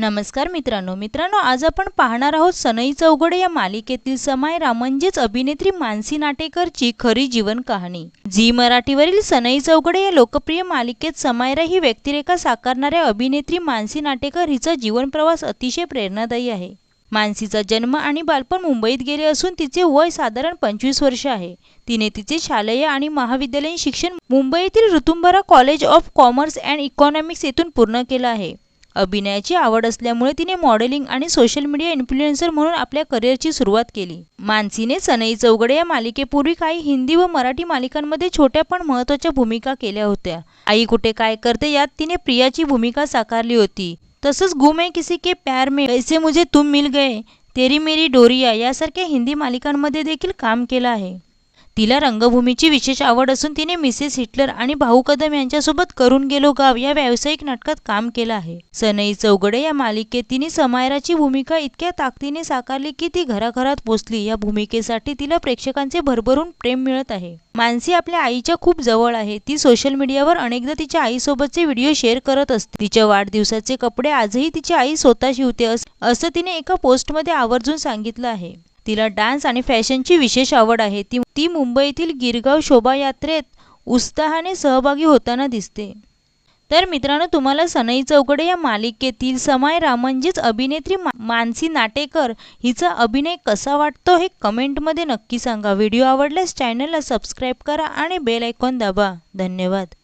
नमस्कार मित्रांनो, आज आपण पाहणार आहोत सनई चौघडे या मालिकेतील समायरा म्हणजेच अभिनेत्री मानसी नाटेकरची खरी जीवन कहाणी। झी मराठीवरील सनई चौघडे या लोकप्रिय मालिकेत समायरा ही व्यक्तिरेखा साकारणाऱ्या अभिनेत्री मानसी नाटेकर हिचा जीवन प्रवास अतिशय प्रेरणादायी आहे। मानसीचा जन्म आणि बालपण मुंबईत गेले असून तिचे वय साधारण 25 वर्ष आहे। तिने तिचे शालेय आणि महाविद्यालयीन शिक्षण मुंबईतील Ritumbhara college of commerce and economics येथून पूर्ण केले आहे। अभिनयाची आवड असल्यामुळे तिने मॉडेलिंग आणि सोशल मीडिया इन्फ्लुएन्सर म्हणून आपल्या करिअरची सुरुवात केली। मानसीने सनई चौघडे या मालिकेपूर्वी काही हिंदी व मराठी मालिकांमध्ये छोट्या पण महत्त्वाच्या भूमिका केल्या होत्या। आई कुठे काय करते यात तिने प्रियाची भूमिका साकारली होती। तसंच गुम है किसी के प्यार में, ऐसे मुझे तुम मिल गए, तेरी मेरी डोरिया यासारख्या हिंदी मालिकांमध्ये देखील काम केलं आहे। तिला रंगभूमीची विशेष आवड असून तिने मिसेस हिटलर आणि भाऊ कदम यांच्यासोबत करून गेलो गाव या व्यावसायिक नाटकात काम केलं आहे। सनई चौघडे या मालिकेत तिने समायराची भूमिका इतक्या ताकदीने साकारली की ती घराघरात पोचली। या भूमिकेसाठी तिला प्रेक्षकांचे भरभरून प्रेम मिळत आहे। मानसी आपल्या आईच्या खूप जवळ आहे। ती सोशल मीडियावर अनेकदा तिच्या आईसोबतचे व्हिडिओ शेअर करत असते। तिच्या वाढदिवसाचे कपडे आजही तिची आई स्वतः शिवते असं तिने एका पोस्टमध्ये आवर्जून सांगितलं आहे। तिला डान्स आणि फॅशनची विशेष आवड आहे। ती मुंबईतील गिरगाव शोभायात्रेत उत्साहाने सहभागी होताना दिसते। तर मित्रांनो, तुम्हाला सनई चौघडे या मालिकेतील समायरा म्हणजेच अभिनेत्री मानसी नाटेकर हिचा अभिनय कसा वाटतो हे कमेंटमध्ये नक्की सांगा। व्हिडिओ आवडल्यास चॅनलला सबस्क्राईब करा आणि बेल आयकॉन दाबा। धन्यवाद।